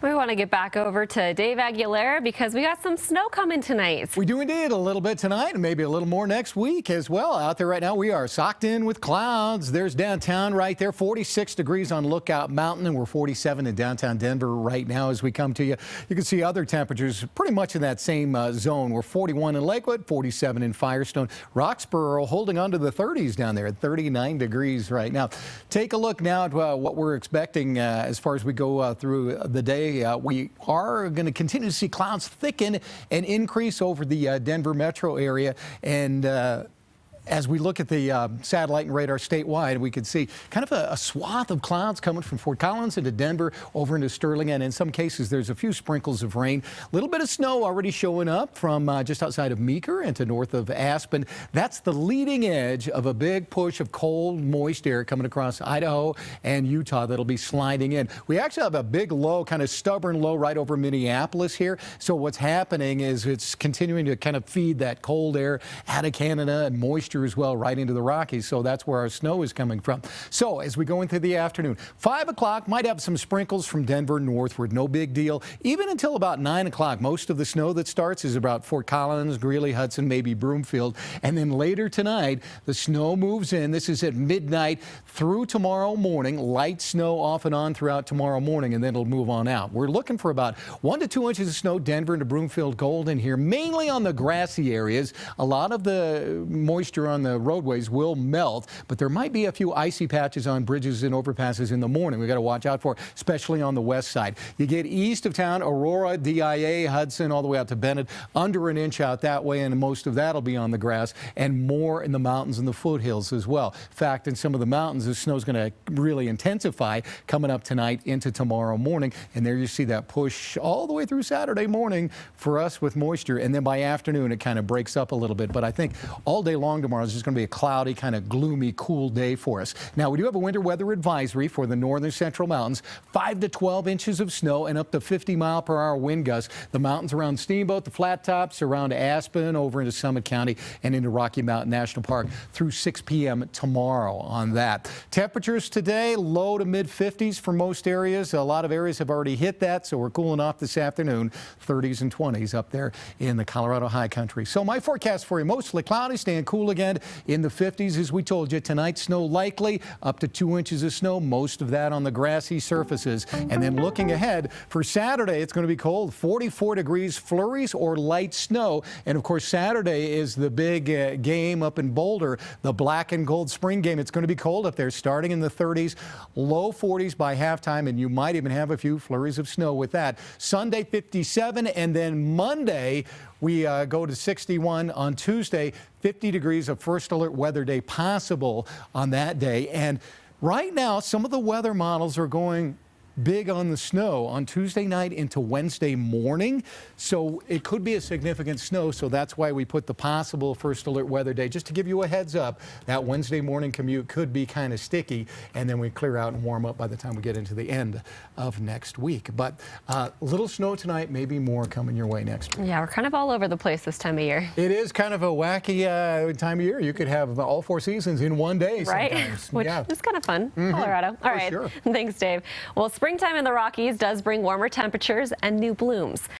We want to get back over to Dave Aguilera because we got some snow coming tonight. We do indeed, a little bit tonight and maybe a little more next week as well. Out there right now, we are socked in with clouds. There's downtown right there, 46 degrees on Lookout Mountain, and we're 47 in downtown Denver right now as we come to you. You can see other temperatures pretty much in that same zone. We're 41 in Lakewood, 47 in Firestone. Roxborough holding on to the 30s down there at 39 degrees right now. Take a look now at what we're expecting as far as we go through the day. We are going to continue to see clouds thicken and increase over the Denver metro area. And as we look at the satellite and radar statewide, we can see kind of a swath of clouds coming from Fort Collins into Denver over into Sterling. And in some cases, there's a few sprinkles of rain. A little bit of snow already showing up from just outside of Meeker into north of Aspen. That's the leading edge of a big push of cold, moist air coming across Idaho and Utah that'll be sliding in. We actually have a big low, kind of stubborn low right over Minneapolis here. So what's happening is it's continuing to kind of feed that cold air out of Canada and moisture as well right into the Rockies. So that's where our snow is coming from. So as we go into the afternoon, 5 o'clock might have some sprinkles from Denver northward. No big deal. Even until about 9 o'clock, most of the snow that starts is about Fort Collins, Greeley, Hudson, maybe Broomfield. And then later tonight, the snow moves in. This is at midnight through tomorrow morning. Light snow off and on throughout tomorrow morning, and then it'll move on out. We're looking for about 1 to 2 inches of snow, Denver into Broomfield, Golden here, mainly on the grassy areas. A lot of the moisture on the roadways will melt, but there might be a few icy patches on bridges and overpasses in the morning. We got to watch out for, especially on the west side. You get east of town, Aurora, DIA, Hudson, all the way out to Bennett, under an inch out that way, and most of that will be on the grass, and more in the mountains and the foothills as well. In fact, in some of the mountains, the snow's going to really intensify coming up tonight into tomorrow morning, and there you see that push all the way through Saturday morning for us with moisture, and then by afternoon it kind of breaks up a little bit. But I think all day long tomorrow is just going to be a cloudy, kind of gloomy, cool day for us. Now, we do have a winter weather advisory for the northern central mountains, 5 to 12 inches of snow and up to 50-mile-per-hour wind gusts. The mountains around Steamboat, the flat tops, around Aspen, over into Summit County and into Rocky Mountain National Park through 6 p.m. tomorrow on that. Temperatures today, low to mid-50s for most areas. A lot of areas have already hit that, so we're cooling off this afternoon. 30s and 20s up there in the Colorado high country. So my forecast for you, mostly cloudy, staying cool again in the 50s, as we told you. Tonight, snow likely, up to 2 inches of snow, most of that on the grassy surfaces. And then looking ahead for Saturday, it's going to be cold, 44 degrees, flurries or light snow. And of course, Saturday is the big game up in Boulder, the black and gold spring game. It's going to be cold up there, starting in the 30s, low 40s by halftime, and you might even have a few flurries of snow with that. Sunday, 57, and then Monday, we go to 61. On Tuesday, 50 degrees of first alert weather day possible on that day. And right now, some of the weather models are going big on the snow on Tuesday night into Wednesday morning. So it could be a significant snow. So that's why we put the possible first alert weather day, just to give you a heads up. That Wednesday morning commute could be kind of sticky, and then we clear out and warm up by the time we get into the end of next week. But little snow tonight, maybe more coming your way next week. Yeah, we're kind of all over the place this time of year. It is kind of a wacky time of year. You could have all 4 seasons in one day right? sometimes. Which is kind of fun, Colorado. All right, sure. Thanks, Dave. Well, springtime in the Rockies does bring warmer temperatures and new blooms.